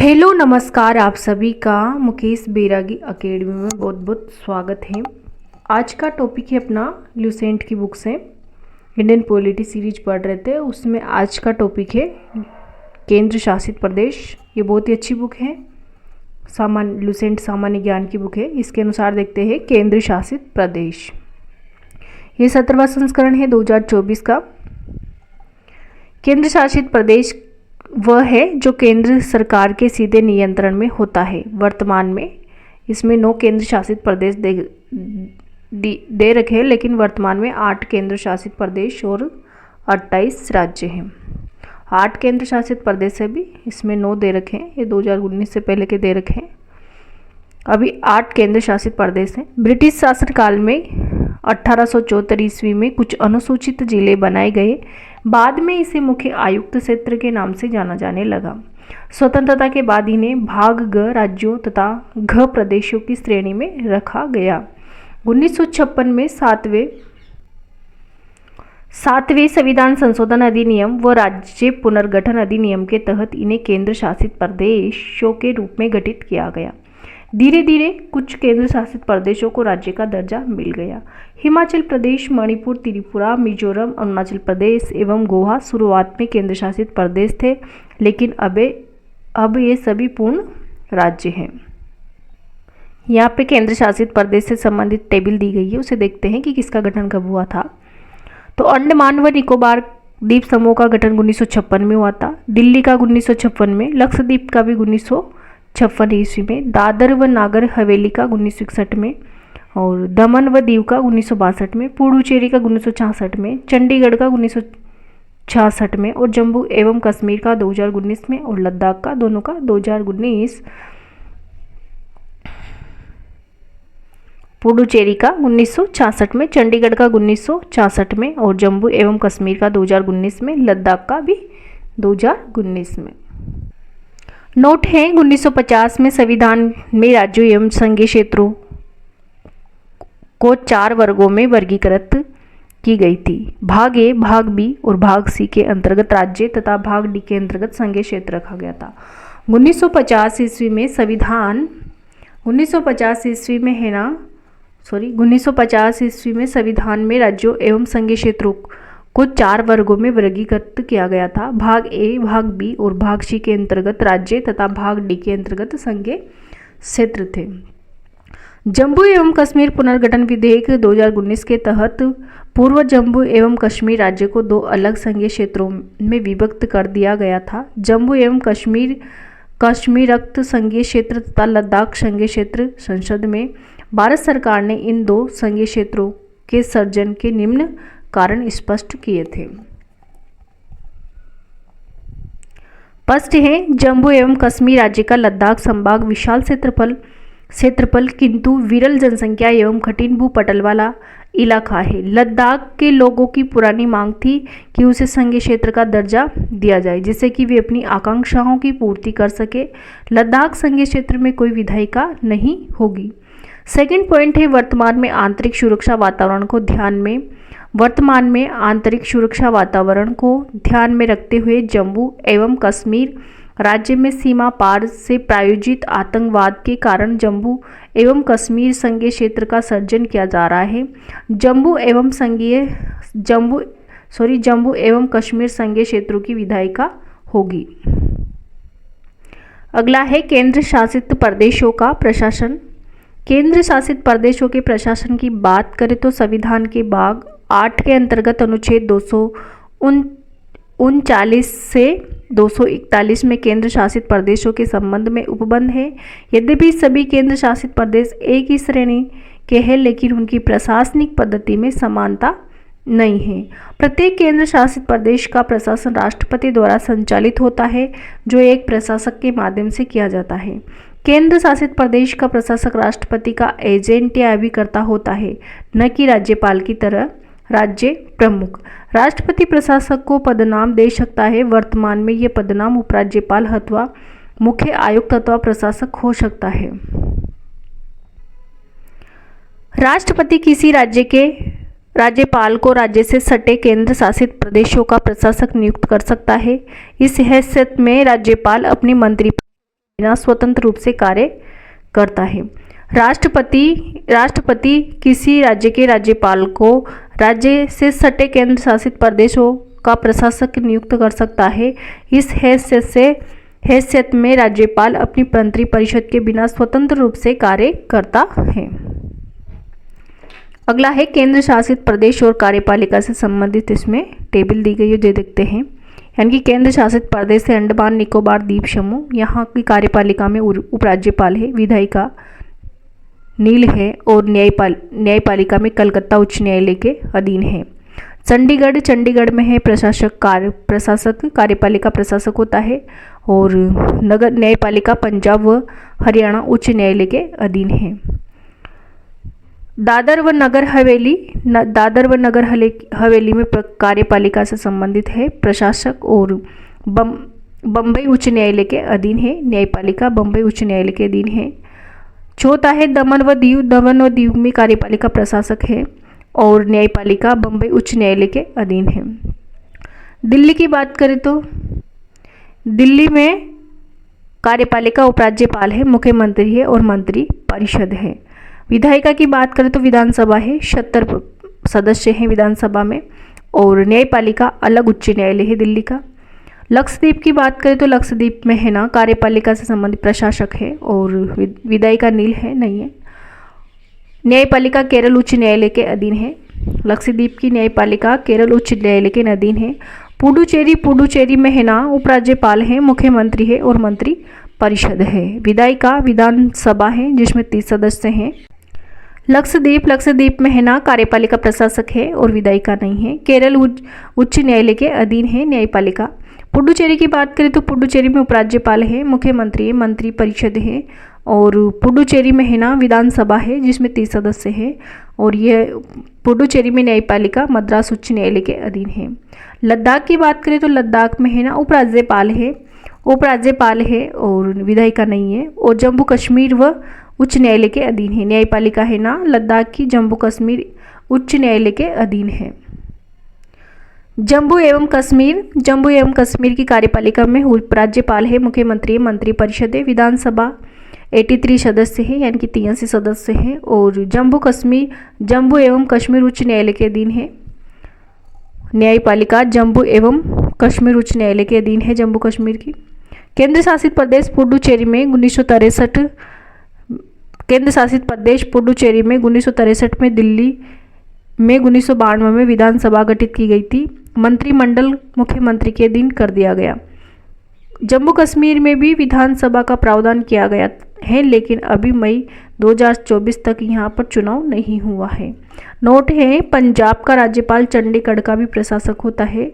Hello नमस्कार, आप सभी का मुकेश बैरागी एकेडमी में बहुत बहुत स्वागत है। आज का टॉपिक है अपना ल्यूसेंट की बुक से इंडियन पॉलिटी सीरीज पढ़ रहे थे, उसमें आज का टॉपिक है केंद्र शासित प्रदेश। ये बहुत ही अच्छी बुक है, ल्यूसेंट सामान्य ज्ञान की बुक है। इसके अनुसार देखते हैं केंद्र शासित प्रदेश। ये 17वां संस्करण है 2024 का। केंद्र शासित प्रदेश वह है जो केंद्र सरकार के सीधे नियंत्रण में होता है। वर्तमान में इसमें 9 केंद्र शासित प्रदेश दे रखे हैं, लेकिन वर्तमान में 8 केंद्र शासित प्रदेश और 28 राज्य हैं। 8 केंद्र शासित प्रदेश है, भी इसमें 9 दे रखे हैं। ये 2019 से पहले के दे रखे हैं। अभी 8 केंद्र शासित प्रदेश हैं। ब्रिटिश शासनकाल में 1874 ईस्वी में कुछ अनुसूचित जिले बनाए गए। बाद में इसे मुख्य आयुक्त क्षेत्र के नाम से जाना जाने लगा। स्वतंत्रता के बाद इन्हें भाग ग राज्यों तथा घ प्रदेशों की श्रेणी में रखा गया। 1956 में सातवें संविधान संशोधन अधिनियम व राज्य पुनर्गठन अधिनियम के तहत इन्हें केंद्र शासित प्रदेशों के रूप में गठित किया गया। धीरे धीरे कुछ केंद्र शासित प्रदेशों को राज्य का दर्जा मिल गया। हिमाचल प्रदेश, मणिपुर, त्रिपुरा, मिजोरम, अरुणाचल प्रदेश एवं गोवा शुरुआत में केंद्र शासित प्रदेश थे, लेकिन अब ये सभी पूर्ण राज्य हैं। यहाँ पे केंद्र शासित प्रदेश से संबंधित टेबल दी गई है, उसे देखते हैं कि किसका गठन कब हुआ था। तो अंडमान व निकोबार द्वीप समूह का गठन 1956 में हुआ था। दिल्ली का 1956 में, लक्षद्वीप का भी 1956 ईस्वी में, दादर व नागर हवेली का 1961 में, और दमन व दीव का 1962 में, पुडुचेरी का 1966 में, चंडीगढ़ का 1966 में, और जम्मू एवं कश्मीर का 2019 में, और लद्दाख का दोनों का 2019। पुडुचेरी का 1966 में, चंडीगढ़ का 1966 में, और जम्मू एवं कश्मीर का 2019 में, लद्दाख का भी 2019 में। नोट है 1950 में संविधान में राज्यों एवं संघीय क्षेत्रों को 4 वर्गों में वर्गीकृत की गई थी। भाग ए, भाग बी और भाग सी के अंतर्गत राज्य तथा भाग डी के अंतर्गत संघीय क्षेत्र रखा गया था। 1950 ईस्वी में संविधान 1950 ईस्वी में है ना 1950 ईस्वी में संविधान में राज्यों एवं संघीय क्षेत्रों को 4 वर्गों में वर्गीकृत किया गया था। भाग ए, भाग बी और भाग सी के अंतर्गत राज्य तथा भाग डी के अंतर्गत संघीय क्षेत्र थे। जम्मू एवं कश्मीर पुनर्गठन विधेयक 2019 के तहत पूर्व जम्मू एवं कश्मीर राज्य को 2 अलग संघीय क्षेत्रों में विभक्त कर दिया गया था। जम्मू एवं कश्मीरक्त संघीय क्षेत्र तथा लद्दाख संघीय क्षेत्र। संसद में भारत सरकार ने इन 2 संघीय क्षेत्रों के सृजन के निम्न कारण स्पष्ट किए थे। स्पष्ट है, जम्मू एवं कश्मीर राज्य का लद्दाख संभाग विशाल क्षेत्रफल किंतु विरल जनसंख्या एवं कठिन भूपटल वाला इलाका है। लद्दाख के लोगों की पुरानी मांग थी कि उसे संघीय क्षेत्र का दर्जा दिया जाए, जिससे कि वे अपनी आकांक्षाओं की पूर्ति कर सके। लद्दाख संघीय क्षेत्र में कोई विधायिका नहीं होगी। सेकंड पॉइंट है, वर्तमान में आंतरिक सुरक्षा वातावरण को ध्यान में रखते हुए जम्मू एवं कश्मीर राज्य में सीमा पार से प्रायोजित आतंकवाद के कारण जम्मू एवं कश्मीर संघीय क्षेत्र का सृजन किया जा रहा है। जम्मू एवं कश्मीर संघीय क्षेत्रों की विधायिका होगी। अगला है केंद्र शासित प्रदेशों का प्रशासन। केंद्र शासित प्रदेशों के प्रशासन की बात करें तो संविधान के भाग 8 के अंतर्गत अनुच्छेद 239 से 241 में केंद्र शासित प्रदेशों के संबंध में उपबंध है। यद्यपि सभी केंद्र शासित प्रदेश एक ही श्रेणी के हैं, लेकिन उनकी प्रशासनिक पद्धति में समानता नहीं है। प्रत्येक केंद्र शासित प्रदेश का प्रशासन राष्ट्रपति द्वारा संचालित होता है, जो एक प्रशासक के माध्यम से किया जाता है। केंद्र शासित प्रदेश का प्रशासक राष्ट्रपति का एजेंट या अभिकर्ता होता है, न कि राज्यपाल की तरह राज्य प्रमुख। राष्ट्रपति प्रशासक को पदनाम दे सकता है। वर्तमान में यह पदनाम उपराज्यपाल अथवा मुख्य आयुक्त अथवा प्रशासक हो सकता है। राष्ट्रपति किसी राज्य के राज्यपाल को राज्य से सटे केंद्र शासित प्रदेशों का प्रशासक नियुक्त कर सकता है। इस हैसियत में राज्यपाल अपनी मंत्री बिना स्वतंत्र रूप से कार्य करता है। राष्ट्रपति किसी राज्य के राज्यपाल को राज्य से सटे केंद्र शासित प्रदेशों का प्रशासक नियुक्त कर सकता है। इस हैसियत में राज्यपाल अपनी मंत्री परिषद के बिना स्वतंत्र रूप से कार्य करता है। अगला है केंद्र शासित प्रदेश और कार्यपालिका से संबंधित इसमें टेबल दी गई है, जो देखते हैं। यानी कि केंद्र शासित प्रदेश से अंडमान निकोबार द्वीप समूह, यहाँ की कार्यपालिका में उपराज्यपाल है, विधायिका नील है और न्यायपालिका में कलकत्ता उच्च न्यायालय के अधीन है। चंडीगढ़ में है प्रशासक कार्यपालिका प्रशासक होता है और नगर न्यायपालिका पंजाब व हरियाणा उच्च न्यायालय के अधीन है। दादर व नगर हवेली में कार्यपालिका से संबंधित है प्रशासक और बम्बई उच्च न्यायालय के अधीन है, न्यायपालिका बम्बई उच्च न्यायालय के अधीन है। चौथा है दमन व दीव में कार्यपालिका प्रशासक है और न्यायपालिका बम्बई उच्च न्यायालय के अधीन है। दिल्ली की बात करें तो दिल्ली में कार्यपालिका उपराज्यपाल है, मुख्यमंत्री है और मंत्री परिषद है। विधायिका की बात करें तो विधानसभा है, 76 सदस्य हैं विधानसभा में और न्यायपालिका अलग उच्च न्यायालय है दिल्ली का। लक्षद्वीप की बात करें तो लक्षद्वीप में है ना कार्यपालिका से संबंधित प्रशासक है और विधायिका नील है नहीं है। न्यायपालिका केरल उच्च न्यायालय के अधीन है। लक्षद्वीप की न्यायपालिका केरल उच्च न्यायालय के अधीन है। पुडुचेरी में है ना उपराज्यपाल है, मुख्यमंत्री है और मंत्री परिषद है। विधायिका विधानसभा है जिसमें 30 सदस्य हैं। लक्षद्वीप में है ना कार्यपालिका प्रशासक है और विधायिका नहीं है। केरल उच्च न्यायालय के अधीन है न्यायपालिका। पुडुचेरी की बात करें तो पुडुचेरी में उपराज्यपाल है, मुख्यमंत्री है, मंत्री परिषद है और पुडुचेरी में है ना विधानसभा है जिसमें 30 सदस्य हैं और ये पुडुचेरी में न्यायपालिका मद्रास उच्च न्यायालय के अधीन है। लद्दाख की बात करें तो लद्दाख में है ना उपराज्यपाल है और विधायिका नहीं है और जम्मू कश्मीर व उच्च न्यायालय के अधीन है। न्यायपालिका है ना लद्दाख की जम्मू कश्मीर उच्च न्यायालय के अधीन है। जम्मू एवं कश्मीर की कार्यपालिका में उपराज्यपाल है, मुख्यमंत्री, मंत्री परिषद है, विधानसभा 83 सदस्य हैं यानी कि 83 सदस्य हैं और जम्मू एवं कश्मीर उच्च न्यायालय के अधीन है। न्यायपालिका जम्मू एवं कश्मीर उच्च न्यायालय के अधीन है जम्मू कश्मीर की। केंद्र शासित प्रदेश पुडुचेरी में 1963 में दिल्ली में 1992 में विधानसभा गठित की गई थी। मंत्रिमंडल मुख्यमंत्री के अधीन कर दिया गया। जम्मू कश्मीर में भी विधानसभा का प्रावधान किया गया है लेकिन अभी मई 2024 तक यहाँ पर चुनाव नहीं हुआ है। नोट है पंजाब का राज्यपाल चंडीगढ़ का भी प्रशासक होता है।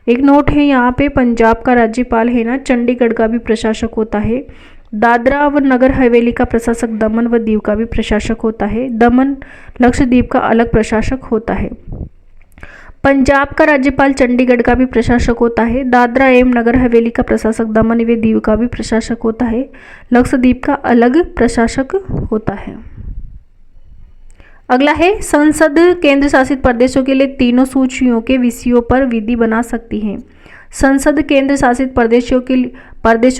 एक नोट है यहाँ पे पंजाब का राज्यपाल है ना चंडीगढ़ का भी प्रशासक होता है। दादरा व नगर हवेली का प्रशासक दमन व दीव का भी प्रशासक होता है। दमन लक्षद्वीप का अलग प्रशासक होता है। पंजाब का राज्यपाल चंडीगढ़ का भी प्रशासक होता है। दादरा एवं नगर हवेली का प्रशासक दमन व दीव का भी प्रशासक होता है। लक्षद्वीप का अलग प्रशासक होता है। अगला है संसद केंद्र शासित प्रदेशों के लिए तीनों सूचियों के विषयों पर विधि बना सकती है। संसद केंद्र शासित प्रदेशों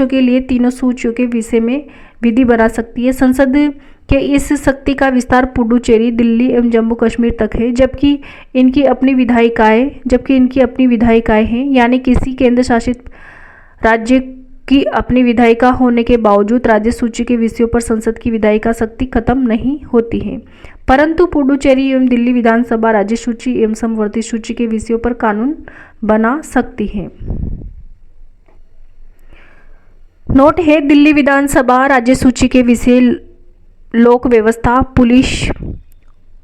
के लिए तीनों सूचियों के विषय में विधि बना सकती है। संसद के इस शक्ति का विस्तार पुडुचेरी, दिल्ली एवं जम्मू कश्मीर तक है जबकि इनकी अपनी विधायिकाएं हैं यानी किसी केंद्र शासित राज्य की अपनी विधायिका होने के बावजूद राज्य सूची के विषयों पर संसद की विधायिका शक्ति खत्म नहीं होती है, परंतु पुडुचेरी एवं दिल्ली विधानसभा राज्य सूची एवं समवर्ती सूची के विषयों पर कानून बना सकती है। नोट है दिल्ली विधानसभा राज्य सूची के विषय लोक व्यवस्था, पुलिस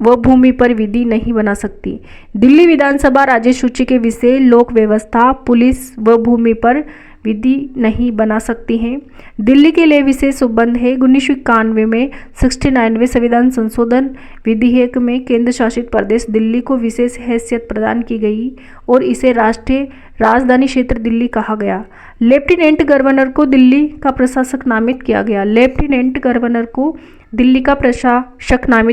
व भूमि पर विधि नहीं बना सकती। दिल्ली विधानसभा राज्य सूची के विषय लोक व्यवस्था, पुलिस व भूमि पर विधि नहीं बना सकती हैं। दिल्ली के लिए विशेष उपबंध है। 1991 में 69वें संविधान संशोधन विधेयक में केंद्र शासित प्रदेश दिल्ली को विशेष हैसियत प्रदान की गई और इसे राष्ट्रीय राजधानी क्षेत्र दिल्ली कहा गया। लेफ्टिनेंट गवर्नर को दिल्ली का प्रशासक नामित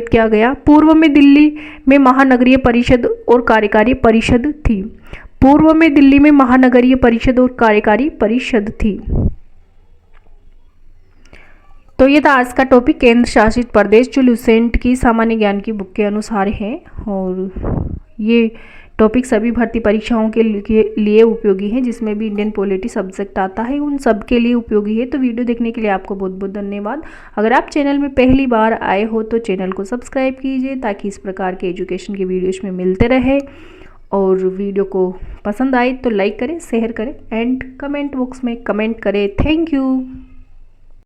किया गया। पूर्व में दिल्ली में महानगरीय परिषद और कार्यकारी परिषद थी। तो ये था आज का टॉपिक, केंद्र शासित प्रदेश, जो लुसेंट की सामान्य ज्ञान की बुक के अनुसार है। और ये टॉपिक सभी भर्ती परीक्षाओं के लिए उपयोगी है, जिसमें भी इंडियन पॉलिटी सब्जेक्ट आता है उन सब के लिए उपयोगी है। तो वीडियो देखने के लिए आपको बहुत बहुत धन्यवाद। अगर आप चैनल में पहली बार आए हो तो चैनल को सब्सक्राइब कीजिए, ताकि इस प्रकार के एजुकेशन के वीडियोज़ में मिलते रहे। और वीडियो को पसंद आए तो लाइक करें, शेयर करें एंड कमेंट बॉक्स में कमेंट करें। Thank you.